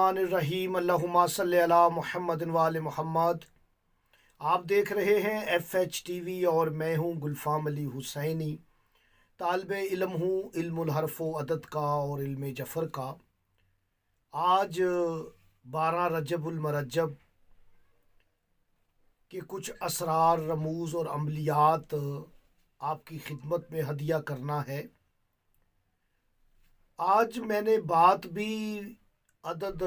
बिस्मिल्लाहिर्रहमानिर्रहीम अल्लाहुम्मा सल्ली अला मुहम्मद व आले मुहम्मद। आप देख रहे हैं FH TV और मैं हूं गुलफाम अली हुसैनी। तालिबे इल्म हूँ इल्मुल हर्फ व अदद का और इल्म जफ़र का। आज 12 रजबुल मरजब के कुछ असरार, रमूज़ और अमलियात आपकी खिदमत में हदिया करना है। आज मैंने बात भी अदद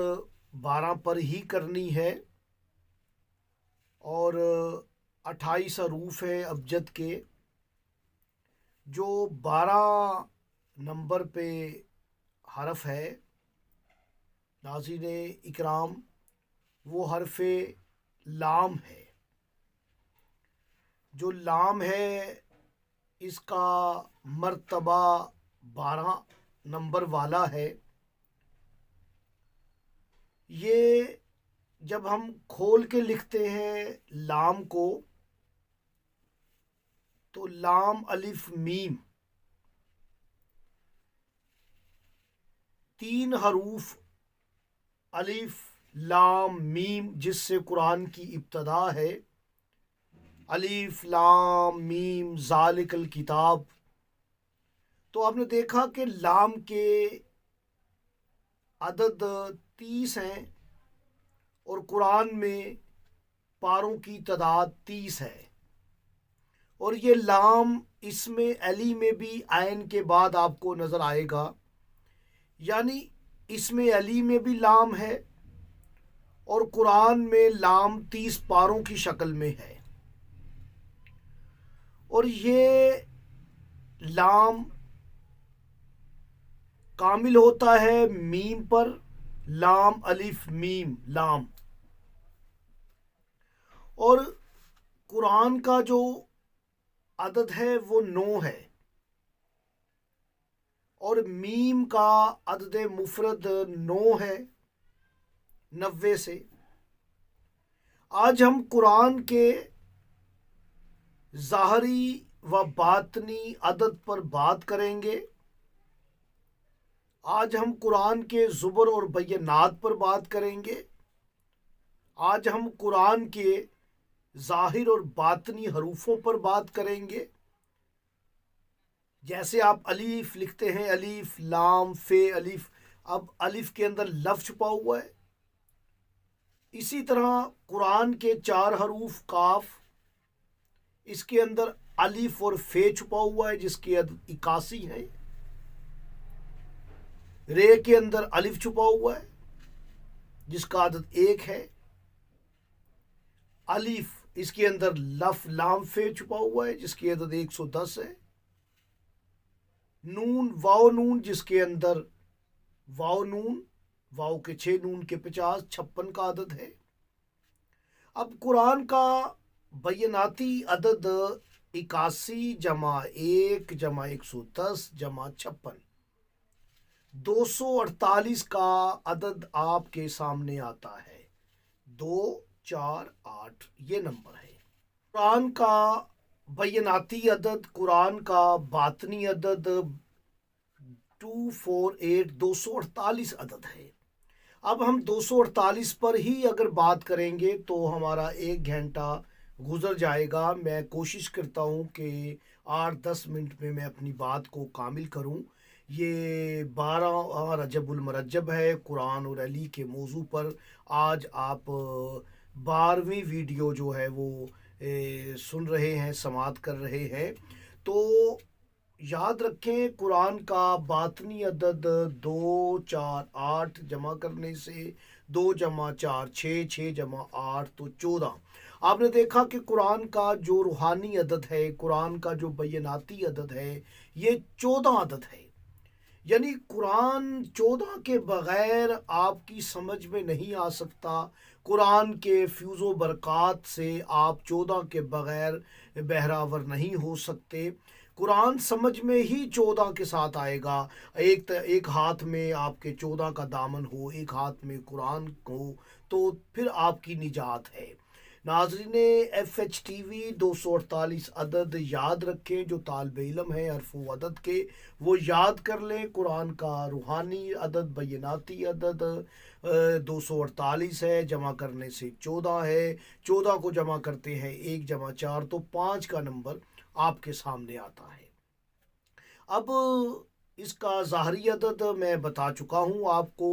12 पर ही करनी है और 28 हरूफ है अबजद के, जो 12 नंबर पे हरफ है नाज़रीन इकराम, वो हरफ लाम है। जो लाम है इसका मर्तबा 12 नंबर वाला है। ये जब हम खोल के लिखते हैं लाम को, तो लाम अलिफ मीम 3 हरूफ अलिफ लाम मीम, जिससे कुरान की इब्तदा है। अलिफ लाम मीम ज़ालिकल किताब। तो आपने देखा कि लाम के अदद 30 हैं और कुरान में पारों की तादाद 30 है। और ये लाम इसमें अली में भी आयन के बाद आपको नज़र आएगा, यानी इसमें अली में भी लाम है और कुरान में लाम 30 पारों की शक्ल में है। और ये लाम कामिल होता है मीम पर, लाम अलिफ मीम लाम। और कुरान का जो अदद है वो 9 है और मीम का अदद मुफरद 9 है 90 से। आज हम कुरान के ज़ाहरी व बातनी अदद पर बात करेंगे। आज हम कुरान के ज़ुबर और बय्यनात पर बात करेंगे। आज हम कुरान के ज़ाहिर और बातनी हरूफों पर बात करेंगे। जैसे आप अलीफ लिखते हैं, अलीफ लाम फे अलीफ, अब अलिफ के अंदर लफ छुपा हुआ है। इसी तरह कुरान के 4 हरूफ काफ, इसके अंदर अलिफ और फे छुपा हुआ है, जिसकी अदद 81 है। रे के अंदर अलिफ छुपा हुआ है जिसका अदद 1 है। अलिफ, इसके अंदर लफ लाम फे छुपा हुआ है जिसकी अदद 110 है। नून वाव नून, जिसके अंदर वाव नून, वाव के 6 नून के 50 56 का अदद है। अब कुरान का बयनाती अदद 81 जमा 1 जमा 110 जमा 56, 248 का अदद आपके सामने आता है। 2 4 8 ये नंबर है कुरान का बयनाती अदद। कुरान का बातनी अदद 248 248 अदद है। अब हम 248 पर ही अगर बात करेंगे तो हमारा 1 घंटा गुजर जाएगा। मैं कोशिश करता हूँ कि 8-10 मिनट में मैं अपनी बात को कामिल करूँ। ये 12 रजबुल मरजब है। कुरान और अली के मौजू पर आज आप 12वीं वीडियो जो है वो सुन रहे हैं, समात कर रहे हैं। तो याद रखें, कुरान का बातनी अदद 2 4 8 जमा करने से 2 जमा 4 6 6 जमा 8 तो 14। आपने देखा कि कुरान का जो रूहानी अदद है, कुरान का जो बयनाती अदद है, ये 14 अदद है। यानी कुरान 14 के बग़ैर आपकी समझ में नहीं आ सकता। कुरान के फ्यूज़ो बरक़ात से आप 14 के बग़ैर बहरावर नहीं हो सकते। कुरान समझ में ही 14 के साथ आएगा। एक हाथ में आपके 14 का दामन हो, एक हाथ में कुरान हो, तो फिर आपकी निजात है। नाज़रीन FHTV 248 अदद याद रखें, जो तालिब इल्म है हरफ व अदद के वो याद कर लें। कुरान का रूहानी अदद बैनाती अदद 248 है, जमा करने से 14 है। 14 को जमा करते हैं 1 जमा 4 तो 5 का नंबर आपके सामने आता है। अब इसका ज़ाहरी अदद मैं बता चुका हूँ आपको,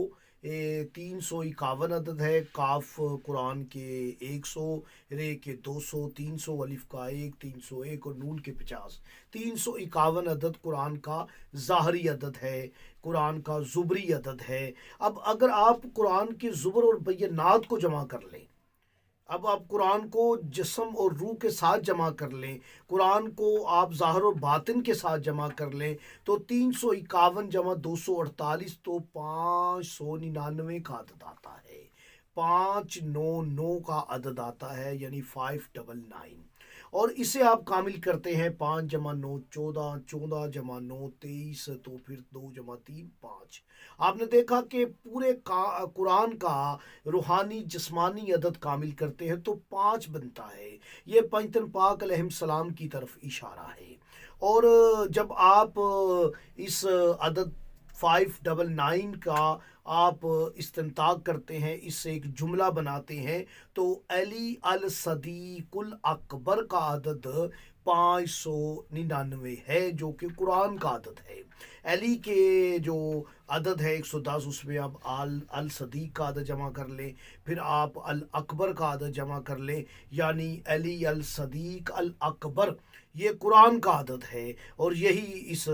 351 अदद है। काफ कुरान के 100, रे के 200, 300, अलिफ का 1, 301 और नून के 50। 351 अदद कुरान का ज़ाहरी अदद है, कुरान का ज़ुबरी अदद है। अब अगर आप कुरान के ज़ुबर और बैनात को जमा कर लें, अब आप कुरान को जिस्म और रूह के साथ जमा कर लें, कुरान को आप ज़ाहिर और बातिन के साथ जमा कर लें, तो 351 जमा 248 तो 599 का अदद आता है। 599 का अदद आता है, यानी 599। और इसे आप कामिल करते हैं 5 जमा 9 14, 14 जमा 9 23, तो फिर 2 जमा 3 5। आपने देखा कि पूरे कुरान का रूहानी जिस्मानी अदद कामिल करते हैं तो 5 बनता है। ये पंजतन पाक अलैहिस्सलाम की तरफ इशारा है। और जब आप इस अदद 599 का आप इस्तिंताक करते हैं, इससे एक जुमला बनाते हैं, तो अली अल सदीकुल अकबर का अदद 599 है, जो कि कुरान का अदद है। अली के जो अदद है 110, उसमें आप अल सदीक का अदद जमा कर लें, फिर आप अल अकबर का अदद जमा कर लें, यानी अली अल सदीक अल अकबर, ये कुरान का अदद है। और यही इस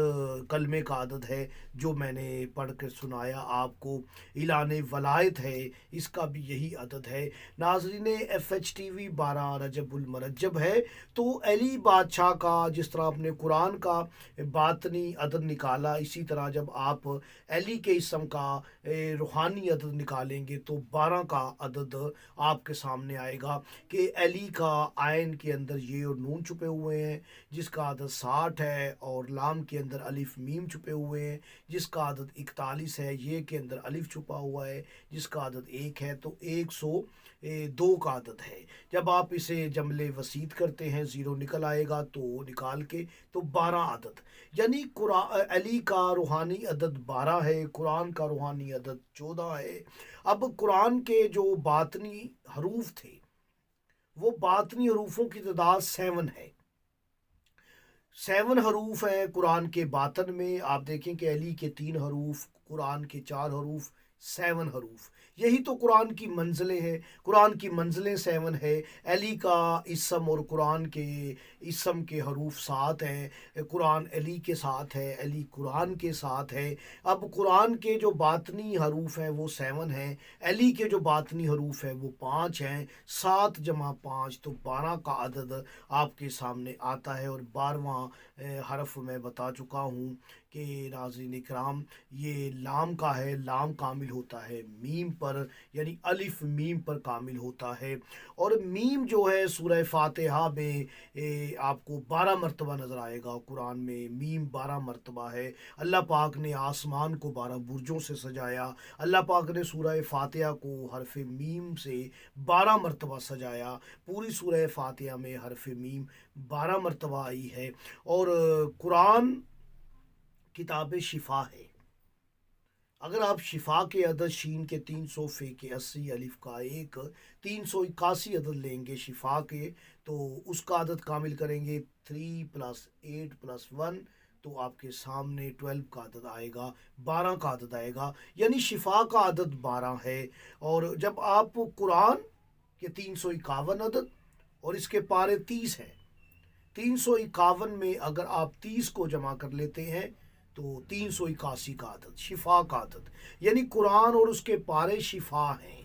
कलमे का अदद है जो मैंने पढ़ कर सुनाया आपको। इलान वलायत है, इसका भी यही अदद है। नाज़रीन FHTV 12 रजबुल मरजब है, तो अली बादशाह का जिस तरह आपने कुरान का बातनी अदद निकाला, इसी तरह जब आप अली के इसम का रूहानी अदद निकालेंगे तो 12 का अदद आपके सामने आएगा कि अली का आयन के अंदर ये और नून छुपे हुए हैं, जिसका अदद 60 है, और लाम के अंदर अलिफ मीम छुपे हुए हैं, जिसका अदद 41 है। ये के अंदर अलिफ छुपा हुआ है, जिसका अदद 1 है, तो 102 का अदद है। जब आप इसे जमले वसीत करते हैं, ज़ीरो निकल आएगा, तो निकाल के तो 12 अदद, यानी अली का रूहानी अदद 12 है, कुरान का रूहानी अदद 14 है। अब कुरान के जो बातनी हरूफ थे, वो बातनी हरूफों की तादाद 7 है। 7 हरूफ हैं कुरान के बातन में। आप देखें कि अली के 3 हरूफ, कुरान के 4 हरूफ, 7 हरूफ। यही तो कुरान की मंजिलें हैं। कुरान की मंजिलें 7 है। अली का इसम और कुरान के इसम के हरूफ 7 हैं। कुरान अली के साथ है, अली कुरान के साथ है। अब कुरान के जो बातनी हरूफ हैं वो 7 हैं, अली के जो बातनी हरूफ है वो 5 हैं। 7 जमा 5 तो 12 का अदद आपके सामने आता है। और 12वां हरफ मैं बता चुका हूँ कि नाज़रीन इकराम, ये लाम का है। लाम कामिल होता है मीम पर, यानी अलिफ मीम पर कामिल होता है। और मीम जो है सूरह फातिहा में आपको 12 मरतबा नज़र आएगा। कुरान में मीम 12 मरतबा है। अल्लाह पाक ने आसमान को 12 बुर्जों से सजाया। अल्लाह पाक ने सूरह फातिहा को हरफ मीम से 12 मरतबा सजाया। पूरी सूरह फातिहा में हरफ मीम 12 मरतबा आई है। और कुरान किताब शिफा है। अगर आप शिफा के अदद शीन के 300, फे के 80, अलिफ का 1, 381 अदद लेंगे शिफा के, तो उसका अदद कामिल करेंगे 3 + 8 + 1, तो आपके सामने 12 का अदद आएगा, 12 का अदद आएगा, यानी शिफा का अदद 12 है। और जब आप कुरान के 351 अदद और इसके पारे 30 हैं, 351 में अगर आप 30 को जमा कर लेते हैं तो 381 का अदद शिफा का अदद, यानी कुरान और उसके पारे शिफा हैं।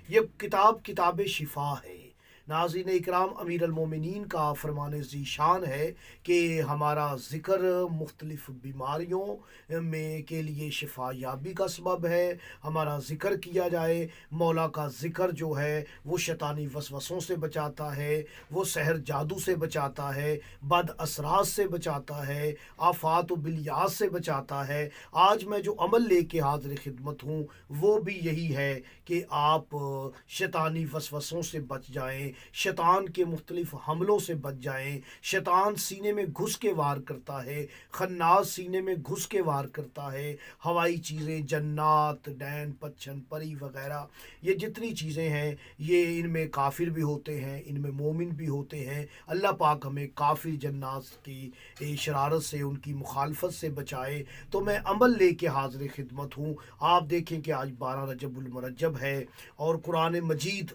ये किताब शिफा है। नाज़रीन इकराम, अमीर अल मोमिनीन का फरमान ज़ीशान है कि हमारा ज़िक्र मुख्तलिफ़ बीमारियों में के लिए शिफा याबी का सबब है। हमारा ज़िक्र किया जाए, मौला का ज़िक्र जो है वो शैतानी वसवसों से बचाता है, वो सहर जादू से बचाता है, बद असरात से बचाता है, आफ़ात व बिलियात से बचाता है। आज मैं जो अमल लेके हाज़िर खिदमत हूँ वो भी यही है कि आप शैतानी वसवसों से बच जाएं, शैतान के मुख्तलिफ हमलों से बच जाएं। शैतान सीने में घुस के वार करता है, खन्नास सीने में घुस के वार करता है। हवाई चीज़ें, जन्नात, डैन, पच्छन, परी वगैरह, ये जितनी चीज़ें हैं ये इनमें काफिर भी होते हैं, इनमें मोमिन भी होते हैं। अल्लाह पाक हमें काफिर जन्नात की शरारत से, उनकी मुखालफत से बचाए। तो मैं अमल लेके हाजिर खिदमत हूँ। आप देखें कि आज 12 रजबुल मुरज्जब है और कुरान मजीद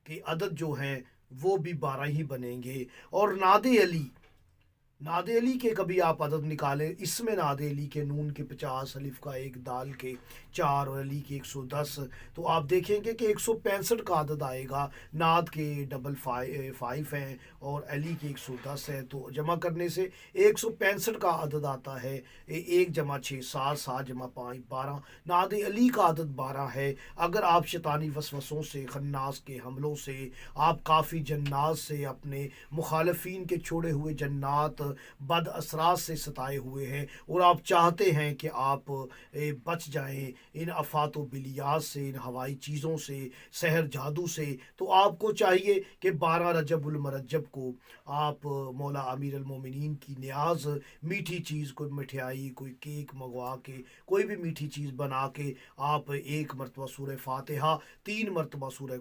के अदद जो हैं वो भी 12 ही बनेंगे। और नादे अली के कभी आप अदद निकालें, इसमें नादे अली के नून के 50, अलिफ का 1, दाल के 4 और अली के 110, तो आप देखेंगे कि 165 का अदद आएगा। नाद के डबल 5 हैं और अली के 110 है, तो जमा करने से 165 का अदद आता है। 1 जमा 6 7, 7 जमा 5 12। नादे अली का अदद 12 है। अगर आप शैतानी वसवसों से, खन्नास के हमलों से, आप काफ़ी जन्नात से, अपने मुखालफीन के छोड़े हुए जन्नात, बद असरात से सताए हुए हैं और आप चाहते हैं कि आप बच जाएं इन अफात व बिलियात से, इन हवाई चीज़ों से, सहर जादू से, तो आपको चाहिए कि 12 रजबुल मुरज्जब को आप मौला अमीर अल मोमिनीन की नियाज मीठी चीज़, कोई मिठाई, कोई केक मंगवा के, कोई भी मीठी चीज़ बना के आप 1 मरतबा सूरह फातिहा, 3 मरतबा सूरह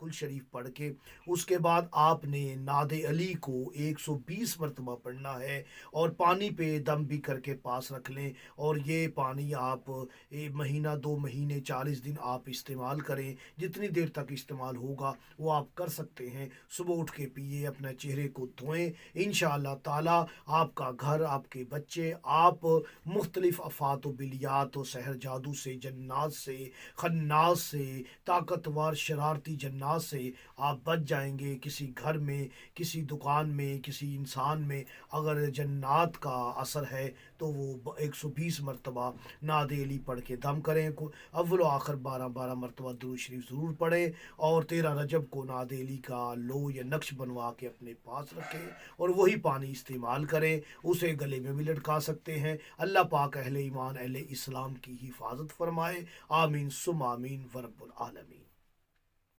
कुल शरीफ पढ़ के, उसके बाद आपने नादे अली को 120 मरतबा पढ़ना है और पानी पे दम भी करके पास रख लें। और ये पानी आप 1 महीना, 2 महीने, 40 दिन आप इस्तेमाल करें। जितनी देर तक इस्तेमाल होगा वो आप कर सकते हैं। सुबह उठ के पिए, अपने चेहरे को धोएं। इंशाअल्लाह ताला आपका घर, आपके बच्चे, आप मुख्तलिफ अफात व बिलियात व सहर जादू से, जन्नात से, खन्नास से, ताकतवर शरारती जन्नात से आप बच जाएंगे। किसी घर में, किसी दुकान में, किसी इंसान में अगर जन्नात का असर है तो वो 120 मरतबा नादे अली पढ़ के दम करें। को अव्वल आखिर 12 मरतबा दुरूद शरीफ ज़रूर पढ़ें और 13 रजब को नादे अली का लो या नक्श बनवा के अपने पास रखें और वही पानी इस्तेमाल करें। उसे गले में भी लटका सकते हैं। अल्लाह पाक अहले ईमान, अहले इस्लाम की हिफाजत फरमाए। आमीन सुम आमीन व रब्बुल आलमीन।